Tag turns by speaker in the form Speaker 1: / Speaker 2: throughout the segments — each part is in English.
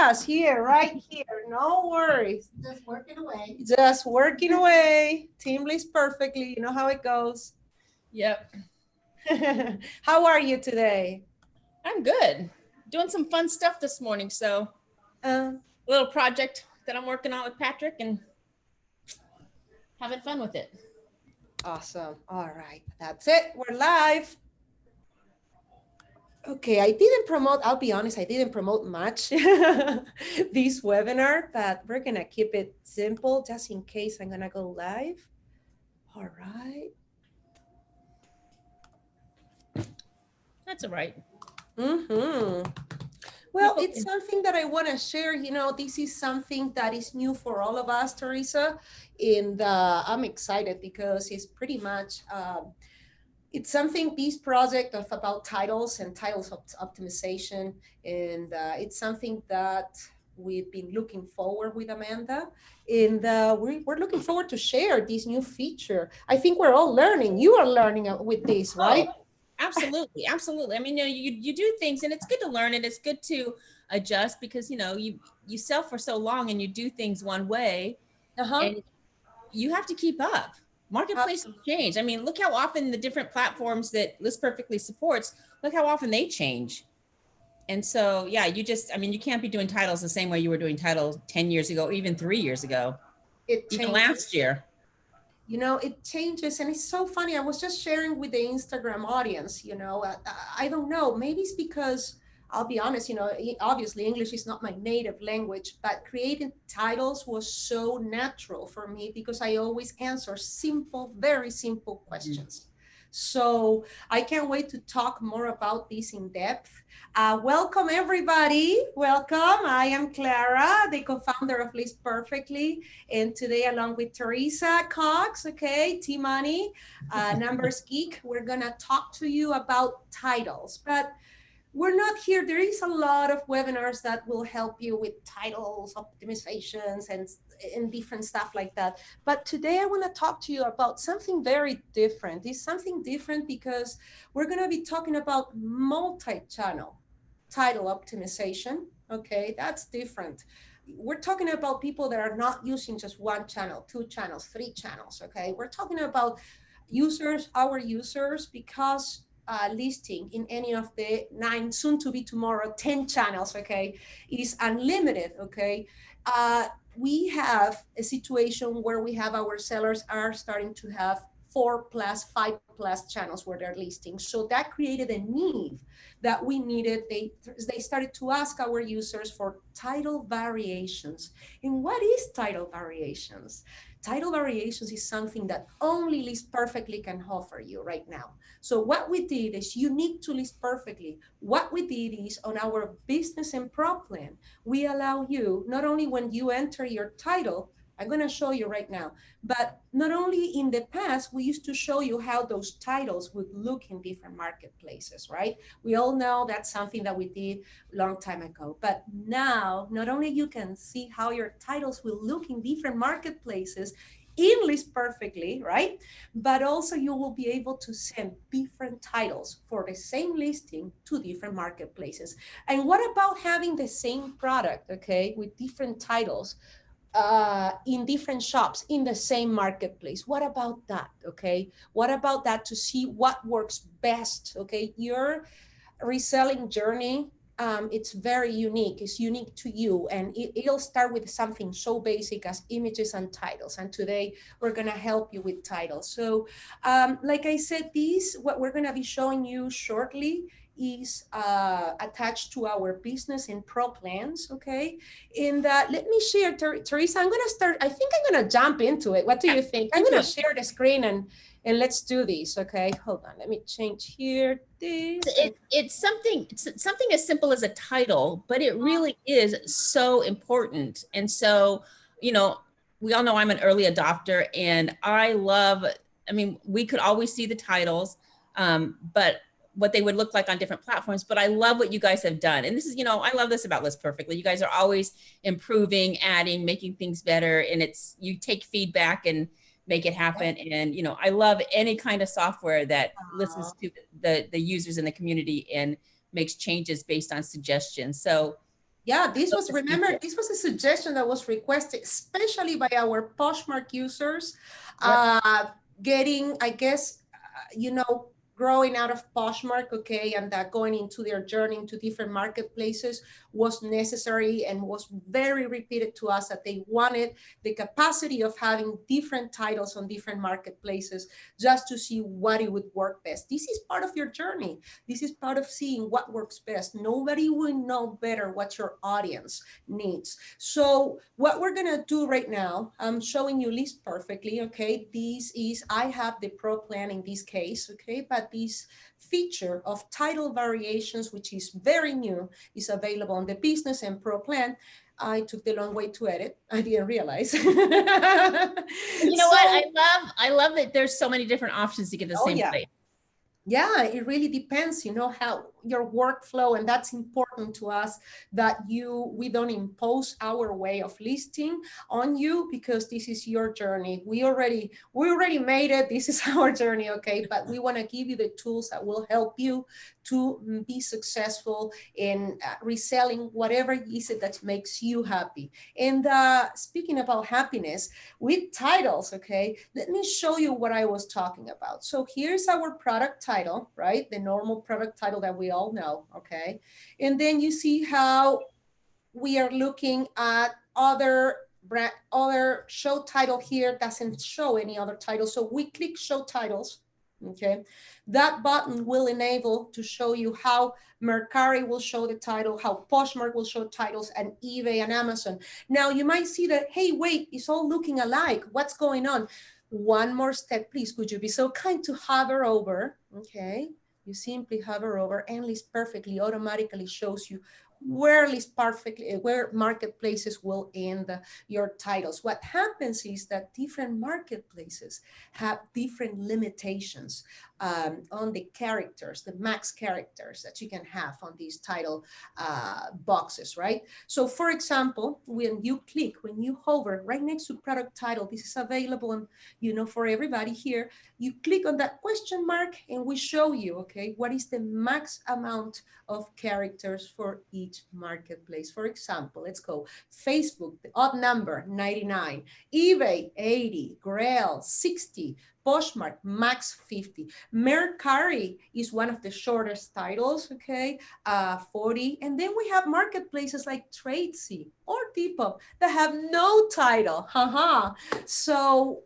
Speaker 1: us here, right here. No worries.
Speaker 2: Just working away.
Speaker 1: Just working away. Team List perfectly. You know how it goes.
Speaker 3: Yep.
Speaker 1: How are you today?
Speaker 3: I'm good. Doing some fun stuff this morning. So
Speaker 1: Uh,
Speaker 3: a little project that I'm working on with Patrick and having fun with it.
Speaker 1: awesome. All right. That's it. We're live. Okay, I didn't promote, I'll be honest, I didn't promote much this webinar, but we're gonna keep it simple just in case I'm gonna go live. All right.
Speaker 3: That's all right.
Speaker 1: Mm-hmm. Well, it's something that I want to share. You know, this is something that is new for all of us, Teresa, and I'm excited because it's pretty much it's something, this project of about titles and titles optimization, and it's something that we've been looking forward with Amanda, and we're looking forward to share this new feature. I think we're all learning. You are learning with this, right?
Speaker 3: Oh, absolutely. Absolutely. I mean, you do things and it's good to learn and it's good to adjust because, you sell for so long and you do things one way and you have to keep up. Marketplace change. I mean, look how often the different platforms that List Perfectly supports, look how often they change. And so, yeah, you can't be doing titles the same way you were doing titles 10 years ago, or even 3 years ago, even last year.
Speaker 1: You know, it changes, and it's so funny. I was just sharing with the Instagram audience, I don't know, maybe it's because, I'll be honest, obviously English is not my native language, but creating titles was so natural for me because I always answer simple, very simple questions. So I can't wait to talk more about this in depth. Welcome everybody, welcome. I am Clara, the co-founder of List Perfectly. And today along with Teresa Cox, okay, T-Money, Numbers Geek, we're gonna talk to you about titles. But we're not here. There is a lot of webinars that will help you with titles, optimizations, and different stuff like that. But today I want to talk to you about something very different. It's something different because we're going to be talking about multi-channel title optimization. Okay, that's different. We're talking about people that are not using just one channel, two channels, three channels. Okay, we're talking about users, our users, because listing in any of the 9, soon to be tomorrow, 10 channels, okay, is unlimited, okay? We have a situation where we have our sellers are starting to have 4+, 5+ channels where they're listing. So that created a need that we needed. They started to ask our users for title variations. And what is title variations? Title variations is something that only List Perfectly can offer you right now. So what we did is unique to List Perfectly. What we did is on our business and pro plan, we allow you, not only when you enter your title, I'm going to show you right now, but not only in the past, we used to show you how those titles would look in different marketplaces, right? We all know that's something that we did a long time ago. But now, not only you can see how your titles will look in different marketplaces, in List Perfectly, right? But also you will be able to send different titles for the same listing to different marketplaces. And what about having the same product, okay, with different titles in different shops in the same marketplace? What about that, okay? What about that to see what works best, okay? Your reselling journey, it's very unique. It's unique to you, and it'll start with something so basic as images and titles. And today we're gonna help you with titles. So like I said, what we're gonna be showing you shortly is attached to our business and pro plans, okay? And let me share, Teresa, I'm gonna start, I think I'm gonna jump into it. What do you think? I'm gonna share the screen and let's do this, okay? Hold on, let me change here, this.
Speaker 3: It's something as simple as a title, but it really is so important. And so, we all know I'm an early adopter and we could always see the titles, but what they would look like on different platforms. But I love what you guys have done. And this is, I love this about List Perfectly. You guys are always improving, adding, making things better. And you take feedback and make it happen. And, I love any kind of software that listens to the users in the community and makes changes based on suggestions. So
Speaker 1: Yeah, this
Speaker 3: So
Speaker 1: was,
Speaker 3: the future.
Speaker 1: remember, this was a suggestion that was requested, especially by our Poshmark users,
Speaker 3: Yep.
Speaker 1: getting, I guess, growing out of Poshmark, okay, and that going into their journey into different marketplaces was necessary and was very repeated to us that they wanted the capacity of having different titles on different marketplaces just to see what it would work best. This is part of your journey. This is part of seeing what works best. Nobody will know better what your audience needs. So what we're gonna do right now, I'm showing you list perfectly, okay? This is, I have the pro plan in this case, okay? But this feature of title variations, which is very new, is available on the business and pro plan. I took the long way to edit. I didn't realize.
Speaker 3: You know what?
Speaker 1: So,
Speaker 3: I love that there's so many different options to get the
Speaker 1: oh
Speaker 3: same
Speaker 1: yeah.
Speaker 3: place.
Speaker 1: Yeah, it really depends, how your workflow, and that's important to us, that we don't impose our way of listing on you, because this is your journey. We already made it. This is our journey, okay? But we want to give you the tools that will help you to be successful in reselling whatever is it that makes you happy. And speaking about happiness with titles, okay, let me show you what I was talking about. So here's our product title, right? The normal product title that we all know, okay? And then you see how we are looking at other show title here, doesn't show any other title. So we click show titles, okay? That button will enable to show you how Mercari will show the title, how Poshmark will show titles, and eBay and Amazon. Now you might see that, hey, wait, it's all looking alike. What's going on? One more step, please. Could you be so kind to hover over, okay? You simply hover over, and list perfectly automatically shows you where list perfectly, where marketplaces will end your titles. What happens is that different marketplaces have different limitations on the characters, the max characters that you can have on these title boxes, right? So for example, when you hover right next to product title, this is available and for everybody here, you click on that question mark and we show you, okay, what is the max amount of characters for each marketplace. For example, let's go Facebook, the odd number 99, eBay 80, Grail 60, Poshmark max 50. Mercari is one of the shortest titles, okay, 40. And then we have marketplaces like Tradesy or Depop that have no title. Haha. So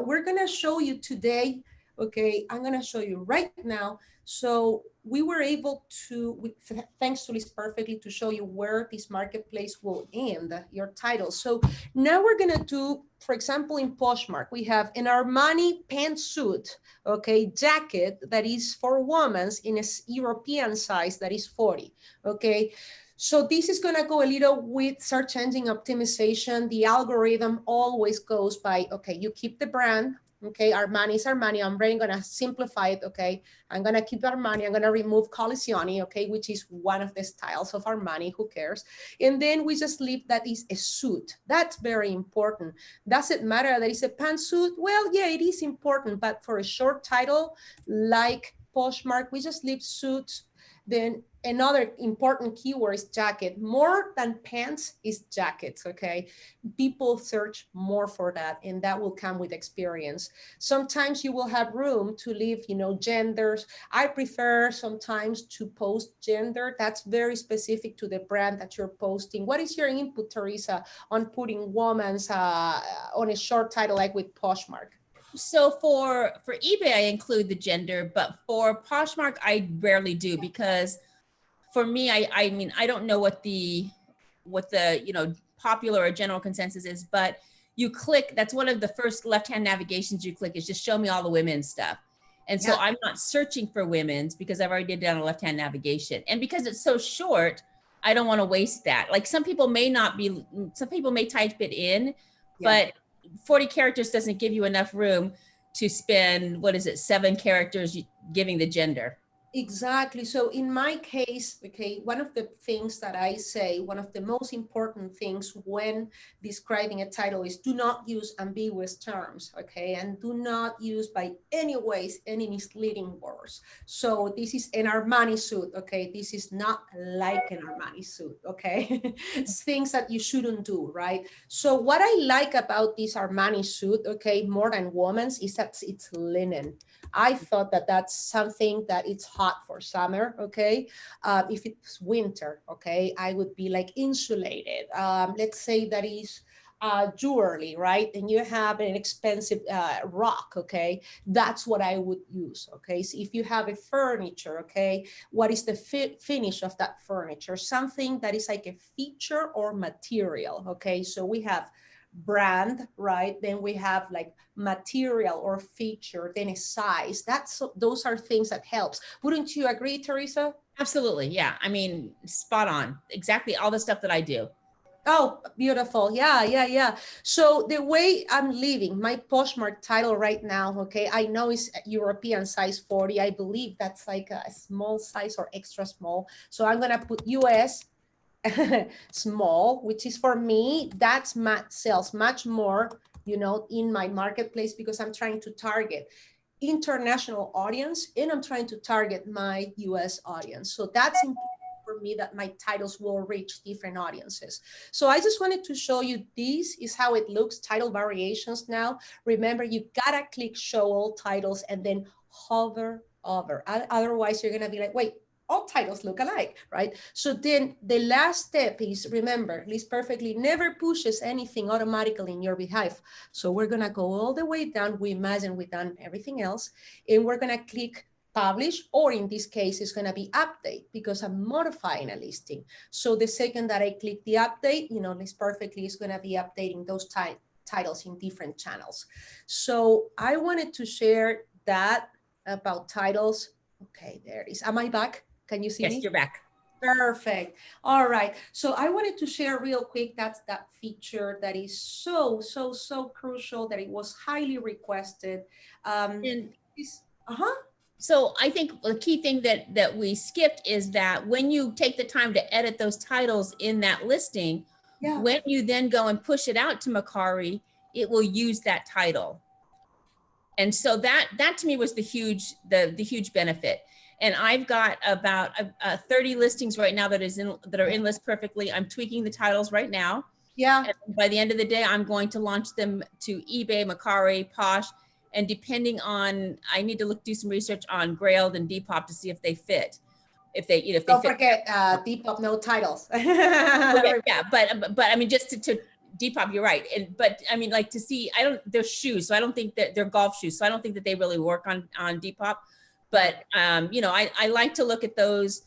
Speaker 1: we're gonna show you today, okay, I'm gonna show you right now. So we were able to, thanks to List Perfectly, to show you where this marketplace will end your title. So now we're gonna do, for example, in Poshmark, we have an Armani pantsuit, okay, jacket that is for women in a European size that is 40, okay? So this is gonna go a little with search engine optimization. The algorithm always goes by, okay, you keep the brand, okay, Armani is Armani. I'm really gonna simplify it, okay? I'm gonna keep Armani, I'm gonna remove Collisioni, okay, which is one of the styles of Armani, who cares? And then we just leave that is a suit. That's very important. Does it matter that it's a pantsuit? Well, yeah, it is important, but for a short title like Poshmark, we just leave suits. Then another important keyword is jacket. More than pants is jackets, okay? People search more for that, and that will come with experience. Sometimes you will have room to leave, genders. I prefer sometimes to post gender. That's very specific to the brand that you're posting. What is your input, Teresa, on putting woman's on a short title like with Poshmark?
Speaker 3: So for eBay, I include the gender, but for Poshmark, I rarely do, because for me, I mean, I don't know what the popular or general consensus is, but you click, that's one of the first left-hand navigations you click, is just show me all the women's stuff. And so
Speaker 1: Yeah.
Speaker 3: I'm not searching for women's because I've already did it on a left-hand navigation. And because it's so short, I don't want to waste that. Like some people may type it in,
Speaker 1: Yeah.
Speaker 3: but 40 characters doesn't give you enough room to spend, 7 characters giving the gender.
Speaker 1: Exactly. So in my case, okay, one of the things that I say, one of the most important things when describing a title is do not use ambiguous terms, okay, and do not use by any ways any misleading words. So this is an Armani suit, okay, this is not like an Armani suit, okay. It's things that you shouldn't do, right? So what I like about this Armani suit, okay, more than women's, is that it's linen. I thought that that's something that it's hot for summer, okay? If it's winter, okay, I would be like insulated. Let's say that is jewelry, right? And you have an expensive rock, okay? That's what I would use, okay? So if you have a furniture, okay, what is the finish of that furniture? Something that is like a feature or material, okay? So we have brand, right? Then we have like material or feature, then a size. Those are things that helps. Wouldn't you agree, Teresa?
Speaker 3: Absolutely. Yeah. I mean, spot on. Exactly all the stuff that I do.
Speaker 1: Oh, beautiful. Yeah, yeah, yeah. So the way I'm living, my Poshmark title right now, okay, I know it's European size 40. I believe that's like a small size or extra small. So I'm going to put US small, which is for me, that's sells much more, you know, in my marketplace because I'm trying to target international audience and I'm trying to target my US audience. So that's important for me that my titles will reach different audiences. So I just wanted to show you this is how it looks, title variations now. Remember, you gotta click show all titles and then hover over. Otherwise, you're gonna be like, wait, all titles look alike, right? So then the last step is, remember, List Perfectly never pushes anything automatically in your behalf. So we're gonna go all the way down. We imagine we've done everything else, and we're gonna click publish, or in this case, it's gonna be update because I'm modifying a listing. So the second that I click the update, you know, List Perfectly is gonna be updating those titles in different channels. So I wanted to share that about titles. Okay, there it is. Am I back? Can you see
Speaker 3: Yes,
Speaker 1: me?
Speaker 3: you're back.
Speaker 1: Perfect. All right. So I wanted to share real quick, that's that feature that is so crucial that it was highly requested.
Speaker 3: And
Speaker 1: Uh-huh.
Speaker 3: so I think the key thing that we skipped is that when you take the time to edit those titles in that listing,
Speaker 1: Yeah.
Speaker 3: when you then go and push it out to Macari, it will use that title. And so that to me was the huge benefit. And I've got about 30 listings right now that are in List Perfectly. I'm tweaking the titles right now.
Speaker 1: Yeah.
Speaker 3: And by the end of the day, I'm going to launch them to eBay, Macari, Posh, and depending on, I need to do some research on Grailed and Depop to see if they fit. If they
Speaker 1: Don't
Speaker 3: fit.
Speaker 1: forget Depop no titles.
Speaker 3: Yeah, but I mean, just to Depop, you're right. But I mean, like to see, they're shoes, so I don't think that they're golf shoes, so I don't think that they really work on Depop. But you know, I like to look at those.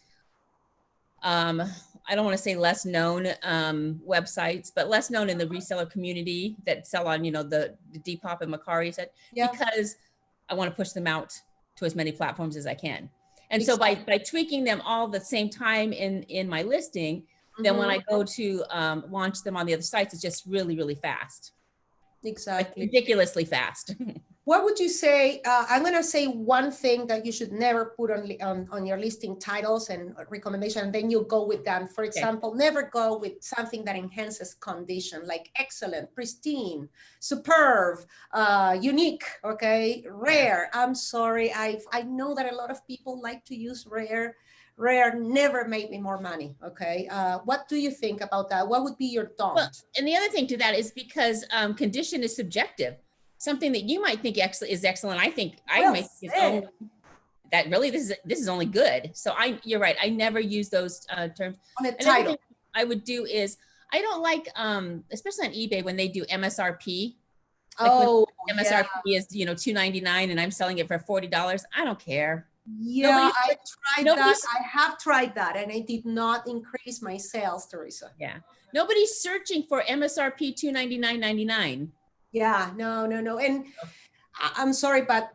Speaker 3: I don't want to say less known websites, but less known in the reseller community that sell on, you know, the Depop and Macari set,
Speaker 1: Yeah.
Speaker 3: because I want to push them out to as many platforms as I can. And so
Speaker 1: Exactly.
Speaker 3: by tweaking them all at the same time in my listing, then when I go to launch them on the other sites, it's just really fast. Like
Speaker 1: Exactly.
Speaker 3: ridiculously fast.
Speaker 1: What would you say? I'm going to say one thing that you should never put on your listing titles and recommendation, and then you'll go with them. For example, never go with something that enhances condition, like excellent, pristine, superb, unique, okay, rare. I'm sorry. I know that a lot of people like to use rare. Rare never made me more money. Okay. What do you think about that? What would be your don't?
Speaker 3: Well, and the other thing to that is because condition is subjective. Something that you might think is excellent, I think I might think is only, that really this is only good. So you're right. I never use those terms.
Speaker 1: On a title.
Speaker 3: Thing I would do is I don't like, especially on eBay when they do MSRP. Like MSRP is, you know, $2.99 and I'm selling it for $40. I don't care.
Speaker 1: Yeah, I tried that. I have tried that and I did not increase my sales, Teresa.
Speaker 3: Yeah. Nobody's searching for MSRP $299.99.
Speaker 1: Yeah, no. And I'm sorry, but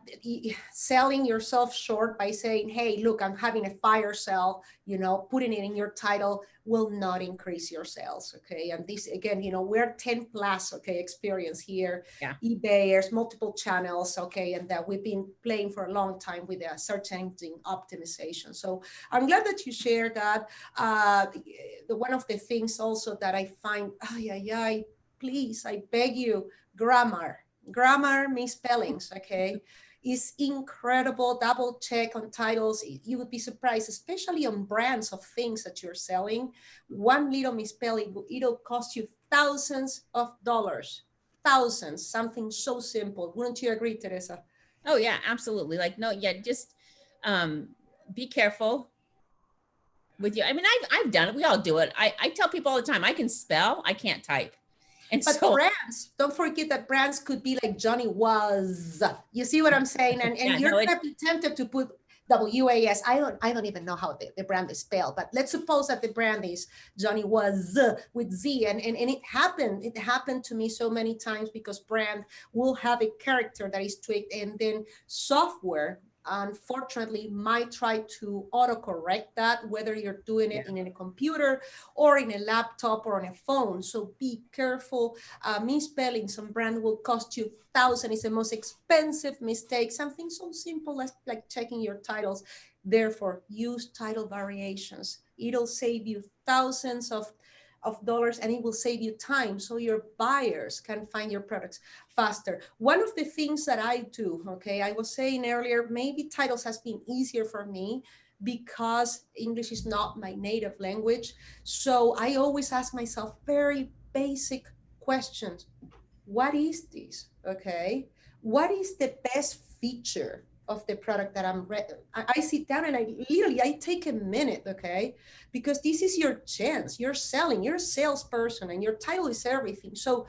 Speaker 1: selling yourself short by saying, hey, look, I'm having a fire sale, you know, putting it in your title will not increase your sales. Okay. And this, again, you know, we're 10 plus, okay, experience here.
Speaker 3: Yeah.
Speaker 1: eBay, there's multiple channels. Okay. And that we've been playing for a long time with the search engine optimization. So I'm glad that you shared that. One of the things also that I find, please, I beg you, grammar misspellings, okay, is incredible. Double check on titles. You would be surprised, especially on brands of things that you're selling. One little misspelling, it'll cost you thousands of dollars. Thousands, something so simple. Wouldn't you agree, Teresa?
Speaker 3: Oh yeah, absolutely. Like, no, yeah, just um, be careful with you. I mean, I've done it. We all do it. I tell people all the time, I can spell, I can't type. And
Speaker 1: But
Speaker 3: so,
Speaker 1: brands, don't forget that brands could be like Johnny was. You see what I'm saying? And
Speaker 3: yeah,
Speaker 1: you're
Speaker 3: no,
Speaker 1: gonna be tempted to put WAS. I don't even know how the brand is spelled, but let's suppose that the brand is Johnny was with Z. And it happened. It happened to me so many times because brand will have a character that is tweaked, and then software unfortunately might try to autocorrect that, whether you're doing
Speaker 3: yeah,
Speaker 1: it in a computer or in a laptop or on a phone. So be careful. Misspelling some brand will cost you thousands. It's the most expensive mistake. Something so simple as like checking your titles. Therefore, use title variations. It'll save you thousands of dollars, and it will save you time so your buyers can find your products faster. One of the things that I do, okay, I was saying earlier, maybe titles has been easier for me because English is not my native language. So I always ask myself very basic questions. What is this? Okay. What is the best feature of the product that I sit down and I take a minute, okay? Because this is your chance. You're selling, you're a salesperson, and your title is everything. So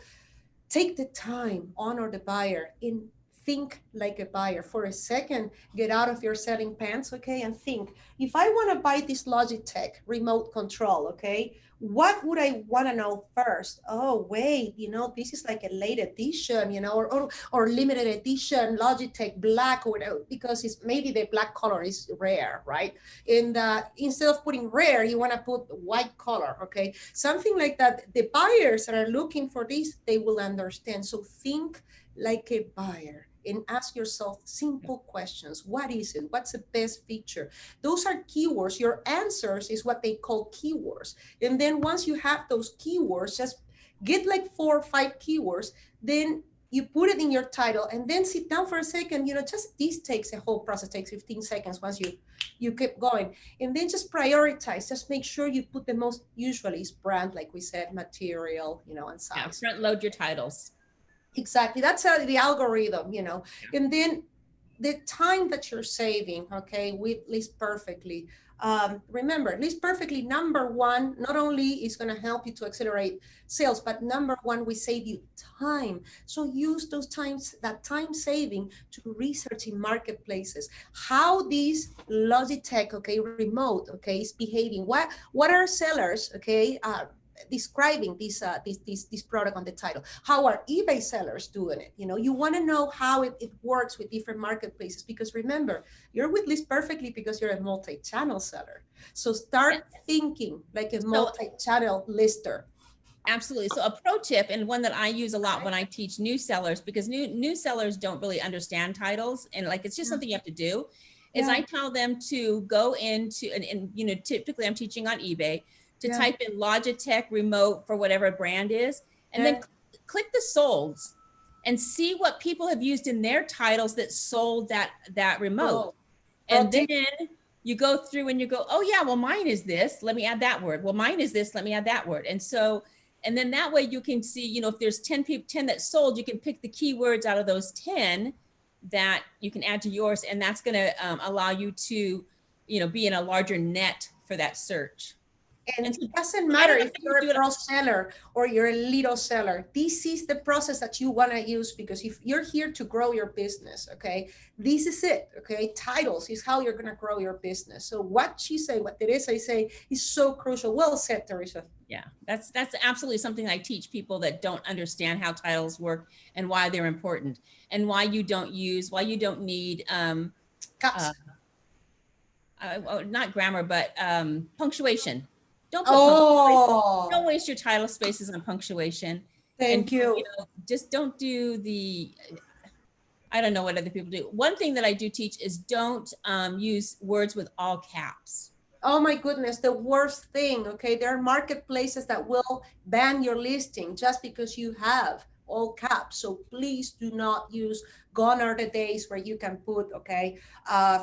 Speaker 1: take the time, honor the buyer, and think like a buyer for a second. Get out of your selling pants, okay, and think, if I want to buy this Logitech remote control, okay, what would I want to know first? Oh wait, you know, this is like a late edition, you know, or limited edition Logitech black, or whatever, because it's maybe the black color is rare, right? And instead of putting rare, you want to put white color, okay, something like that. The buyers that are looking for this, they will understand. So think like a buyer and ask yourself simple questions. What is it? What's the best feature? Those are keywords. Your answers is what they call keywords. And then once you have those keywords, just get like 4 or 5 keywords, then you put it in your title, and then sit down for a second. You know, just this takes a whole process, takes 15 seconds once you keep going. And then just prioritize, just make sure you put the most, usually is brand, like we said, material, you know, and
Speaker 3: yeah,
Speaker 1: size.
Speaker 3: front load your titles.
Speaker 1: Exactly. That's the algorithm, you know.
Speaker 3: Yeah.
Speaker 1: And then the time that you're saving, okay, with List Perfectly. Remember, List Perfectly, number one, not only is going to help you to accelerate sales, but number one, we save you time. So use those times, that time saving, to research in marketplaces, how these Logitech, okay, remote, okay, is behaving. What are sellers, okay, describing this product on the title? How are eBay sellers doing it? You know, you want to know how it works with different marketplaces, because remember, you're with List Perfectly because you're a multi-channel seller. So start thinking like a
Speaker 3: So
Speaker 1: multi-channel lister.
Speaker 3: absolutely. So a pro tip, and one that I use a lot when I teach new sellers, because new sellers don't really understand titles, and like it's just something you have to do, is
Speaker 1: Yeah,
Speaker 3: I tell them to go into, and you know, typically I'm teaching on eBay, to
Speaker 1: yeah,
Speaker 3: type in Logitech remote for whatever brand is, and then
Speaker 1: yeah.
Speaker 3: click the solds and see what people have used in their titles that sold that remote.
Speaker 1: Pro, pro
Speaker 3: And then
Speaker 1: tip.
Speaker 3: you go through and you go, oh yeah, well mine is this, let me add that word. Well, mine is this, let me add that word. And so, and then that way you can see, you know, if there's 10 people, 10 that sold, you can pick the keywords out of those 10 that you can add to yours. And that's going to allow you to, you know, be in a larger net for that search.
Speaker 1: And
Speaker 3: so
Speaker 1: it doesn't
Speaker 3: I
Speaker 1: matter
Speaker 3: don't know
Speaker 1: if
Speaker 3: how you
Speaker 1: you're
Speaker 3: do
Speaker 1: a
Speaker 3: it.
Speaker 1: pro seller or you're a little seller. This is the process that you want to use, because if you're here to grow your business, okay, this is it, okay? Titles is how you're going to grow your business. So what she say, what Teresa say is so crucial. Well said, Teresa.
Speaker 3: Yeah, that's absolutely something I teach people that don't understand how titles work and why they're important, and why you don't need
Speaker 1: Caps.
Speaker 3: not grammar, but punctuation. Don't put punctuation. Don't
Speaker 1: Oh,
Speaker 3: waste your title spaces on punctuation. And
Speaker 1: thank you.
Speaker 3: just don't do the, I don't know what other people do. One thing that I do teach is don't use words with all caps.
Speaker 1: Oh my goodness, the worst thing, okay? There are marketplaces that will ban your listing just because you have all caps. So please do not use, gone are the days where you can put, okay,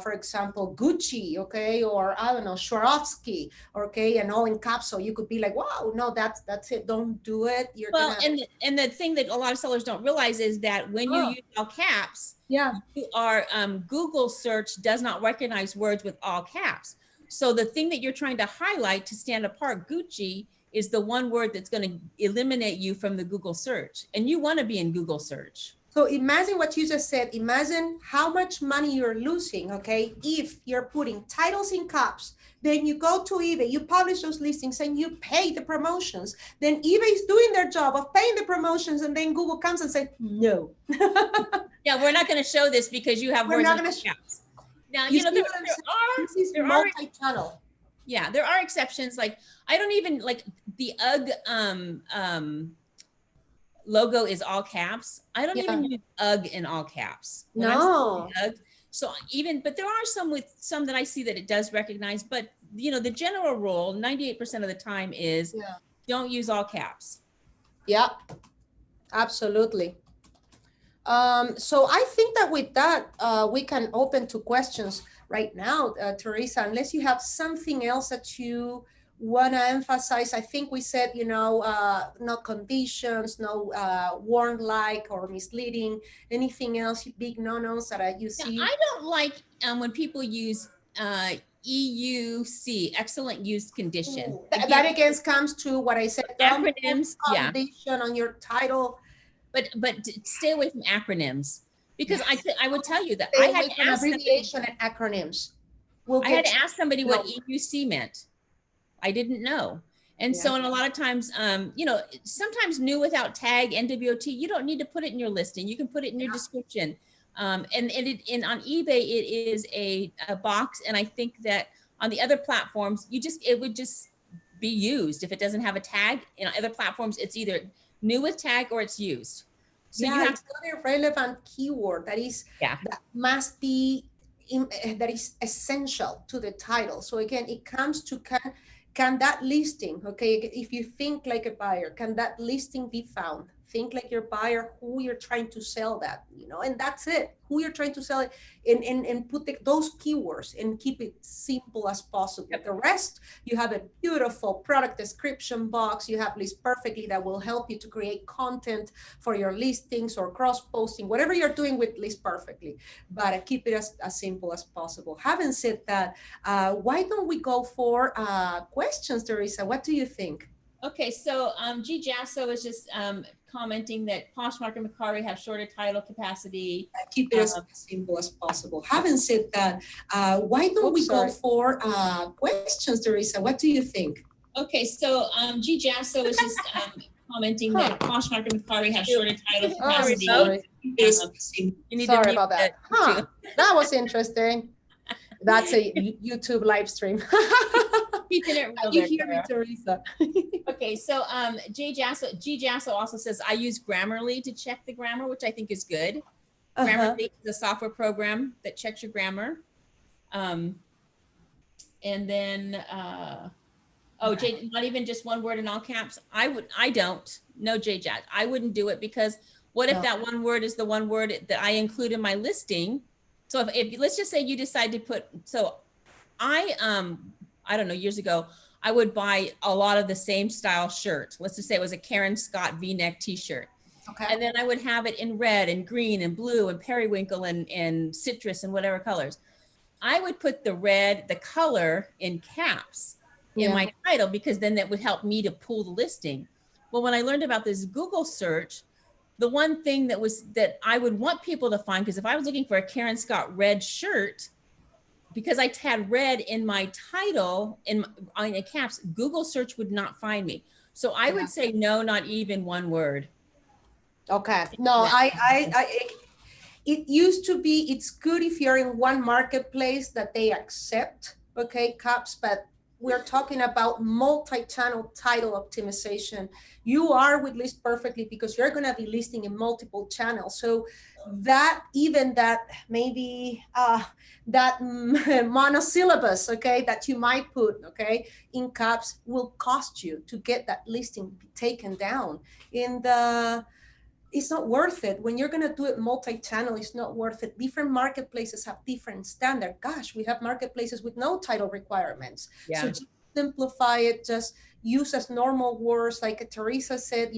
Speaker 1: for example, Gucci, okay, or I don't know, Swarovski, okay, and all in caps. So you could be like, wow, no, that's it. Don't do it. You're
Speaker 3: Well,
Speaker 1: gonna,
Speaker 3: and the thing that a lot of sellers don't realize is that when you
Speaker 1: oh,
Speaker 3: use all caps,
Speaker 1: yeah.
Speaker 3: you are Google search does not recognize words with all caps. So the thing that you're trying to highlight to stand apart, Gucci, is the one word that's going to eliminate you from the Google search, and you want to be in Google search.
Speaker 1: So imagine what you just said. Imagine how much money you're losing, okay, if you're putting titles in caps, then you go to eBay, you publish those listings and you pay the promotions. Then eBay is doing their job of paying the promotions, and then Google comes and says, no.
Speaker 3: Yeah, we're not going to show this because you have
Speaker 1: We're
Speaker 3: words
Speaker 1: not
Speaker 3: in
Speaker 1: going to.
Speaker 3: caps. Now,
Speaker 1: You see what I'm saying? This is multi-channel.
Speaker 3: Yeah, there are exceptions. Like I don't even like the UGG logo is all caps. I don't
Speaker 1: Yeah.
Speaker 3: even use UGG in all caps when I'm
Speaker 1: No.
Speaker 3: UGG. So even, but there are some that I see that it does recognize, but the general rule 98% of the time is
Speaker 1: Yeah.
Speaker 3: don't use all caps.
Speaker 1: Yeah, absolutely. So I think that with that, we can open to questions right now, Teresa, unless you have something else that you want to emphasize. I think we said, no conditions, no warn like or misleading, anything else, big no-nos that you
Speaker 3: Now,
Speaker 1: see?
Speaker 3: I don't like when people use EUC, excellent use condition.
Speaker 1: Ooh,
Speaker 3: Again,
Speaker 1: that again comes to what I said, don't put
Speaker 3: acronyms, yeah.
Speaker 1: condition on your title.
Speaker 3: But stay away from acronyms, because
Speaker 1: Yes.
Speaker 3: I would tell you that
Speaker 1: Stay away from abbreviation and acronyms. We'll
Speaker 3: I had
Speaker 1: get
Speaker 3: to ask somebody what
Speaker 1: no.
Speaker 3: EUC meant. I didn't know. And
Speaker 1: Yeah.
Speaker 3: so, and a lot of times, sometimes new without tag, NWOT, you don't need to put it in your listing. You can put it in your description. And on eBay, it is a box. And I think that on the other platforms, it would just be used. If it doesn't have a tag, in other platforms, it's either new with tag or it's used. So
Speaker 1: Yeah,
Speaker 3: you have
Speaker 1: it's not a relevant keyword that must be that is essential to the title. So again, it comes to can that listing, okay, if you think like a buyer, can that listing be found? Think like your buyer, who you're trying to sell that, and that's it, who you're trying to sell it, and put those keywords and keep it simple as possible.
Speaker 3: Yep.
Speaker 1: The rest, you have a beautiful product description box, you have List Perfectly that will help you to create content for your listings or cross posting, whatever you're doing with List Perfectly, but keep it as simple as possible. Having said that, why don't we go for questions, Teresa? What do you think?
Speaker 3: Okay, so G Jasso is just commenting that Poshmark and Macari have shorter title capacity.
Speaker 1: Keep it as simple as possible. Having said that, why don't we go for questions, Teresa? What do you think?
Speaker 3: Okay, so G Jasso is just commenting that Poshmark and Macari have shorter title capacity.
Speaker 1: Sorry.
Speaker 3: You need
Speaker 1: Sorry
Speaker 3: to
Speaker 1: about that. Huh. That was interesting. That's a YouTube live stream.
Speaker 3: Keeping it real
Speaker 1: You
Speaker 3: there,
Speaker 1: hear me,
Speaker 3: Clara.
Speaker 1: Teresa?
Speaker 3: Okay, so G Jasso also says I use Grammarly to check the grammar, which I think is good. Grammarly is a software program that checks your grammar. And then not even just one word in all caps. I don't. No, J-Jat. I wouldn't do it, because what if that one word is the one word that I include in my listing? So if let's just say you decide to put, so I don't know, years ago, I would buy a lot of the same style shirt. Let's just say it was a Karen Scott V-neck t-shirt.
Speaker 1: Okay.
Speaker 3: And then I would have it in red and green and blue and periwinkle and citrus and whatever colors. I would put the red, the color in caps. in
Speaker 1: Yeah.
Speaker 3: my title, because then that would help me to pull the listing. Well, when I learned about this Google search, the one thing that I would want people to find, because if I was looking for a Karen Scott red shirt, because I had red in my title in caps, Google search would not find me. So I
Speaker 1: Yeah.
Speaker 3: would say no, not even one word.
Speaker 1: Okay. No, it used to be, it's good if you're in one marketplace that they accept, okay, caps, but we're talking about multi-channel title optimization. You are with List Perfectly because you're going to be listing in multiple channels. So that, even that maybe that monosyllabus, okay, that you might put, okay, in caps will cost you to get that listing taken down. In the It's not worth it when you're going to do it multi-channel. It's not worth it. Different marketplaces have different standard. Gosh, we have marketplaces with no title requirements. So
Speaker 3: Yeah.
Speaker 1: just simplify it, just use as normal words, like Teresa said,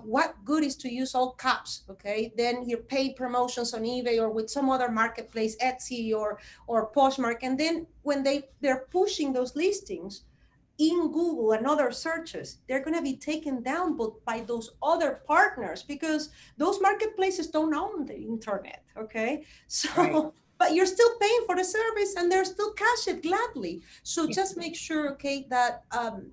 Speaker 1: what good is to use all caps, okay? Then your paid promotions on eBay or with some other marketplace, Etsy or Poshmark, and then when they're pushing those listings in Google and other searches, they're going to be taken down by those other partners because those marketplaces don't own the internet. Okay.
Speaker 3: Right.
Speaker 1: So, but you're still paying for the service and they're still cash it gladly. So just make sure, okay, that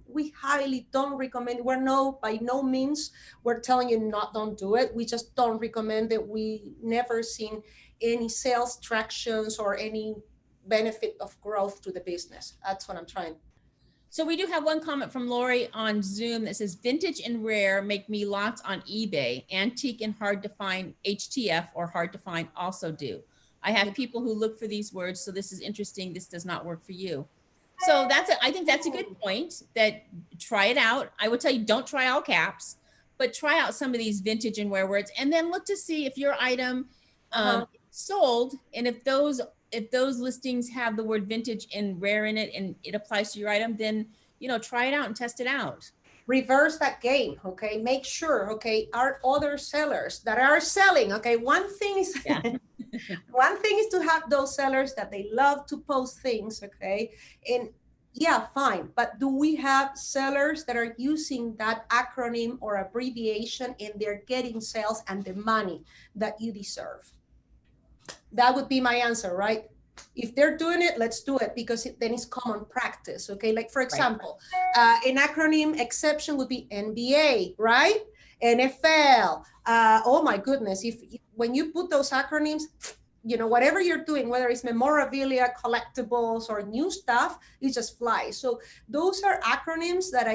Speaker 1: we highly don't recommend, by no means, we're telling you don't do it. We just don't recommend it. We never seen any sales tractions or any benefit of growth to the business. That's what I'm trying.
Speaker 3: So we do have one comment from Lori on Zoom that says, vintage and rare make me lots on eBay. Antique and hard to find, HTF or hard to find, also do. I have people who look for these words, so this is interesting. This does not work for you. So I think that's a good point, that try it out. I would tell you, don't try all caps, but try out some of these vintage and rare words, and then look to see if your item sold, and if those listings have the word vintage and rare in it and it applies to your item, then try it out and test it out.
Speaker 1: Reverse that game, okay? Make sure, okay, are other sellers that are selling, okay? One thing is one thing is to have those sellers that they love to post things, okay? And yeah, fine, but do we have sellers that are using that acronym or abbreviation and they're getting sales and the money that you deserve? That would be my answer, right? If they're doing it, let's do it, because then it's common practice, okay? Like, for example, an acronym exception would be NBA, right? NFL. Oh my goodness, when you put those acronyms, whatever you're doing, whether it's memorabilia, collectibles, or new stuff, it just flies. So those are acronyms that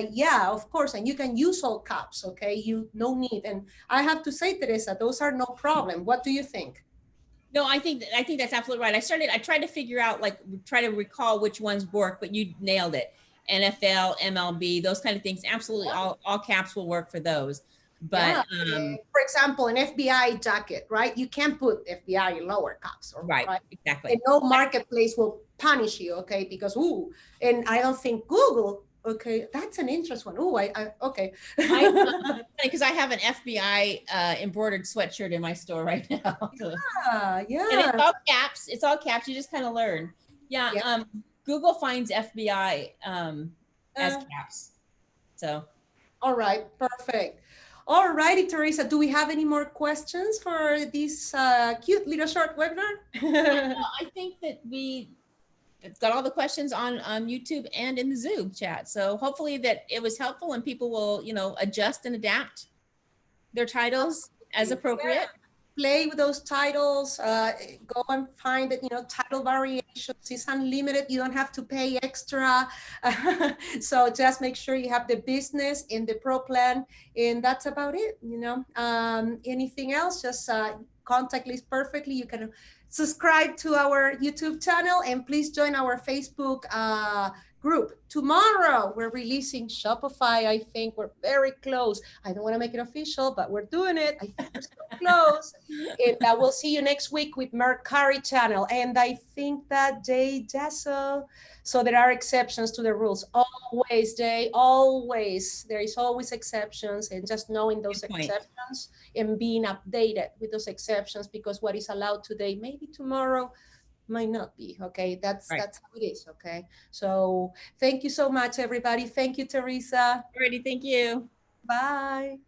Speaker 1: of course, and you can use all caps, okay? No need. And I have to say, Teresa, those are no problem. What do you think?
Speaker 3: No, I think that's absolutely right. I tried to figure out, try to recall which ones work, but you nailed it. NFL, MLB, those kind of things. Absolutely. All caps will work for those. But
Speaker 1: for example, an FBI jacket, right? You can't put FBI in lower caps,
Speaker 3: right? Exactly.
Speaker 1: And no marketplace will punish you, okay? Because and I don't think Google. Okay, that's an interesting one. Okay.
Speaker 3: Because I have an FBI embroidered sweatshirt in my store right now.
Speaker 1: Yeah.
Speaker 3: And it's all caps. It's all caps. You just kind of learn. Yeah. Google finds FBI as caps. So.
Speaker 1: All right. Perfect. All righty, Teresa. Do we have any more questions for this cute little short webinar?
Speaker 3: I think that we got all the questions on YouTube and in the Zoom chat. So hopefully that it was helpful and people will, adjust and adapt their titles as appropriate.
Speaker 1: Yeah. Play with those titles, go and find it, title variations. It's unlimited. You don't have to pay extra. So just make sure you have the business in the pro plan, and that's about it. Anything else, just contact List Perfectly. You can subscribe to our YouTube channel, and please join our Facebook group. Tomorrow we're releasing Shopify. I think we're very close. I don't want to make it official, but we're doing it. I think we're so close. And we'll see you next week with Mercari channel. And I think that Jay Jasso. So there are exceptions to the rules. Always, Jay, always. There is always exceptions, and just knowing those exceptions and being updated with those exceptions, because what is allowed today, maybe tomorrow might not be. Okay,
Speaker 3: Right.
Speaker 1: that's how it is. Okay, so thank you so much, everybody. Thank you, Teresa.
Speaker 3: Alrighty, thank you.
Speaker 1: Bye.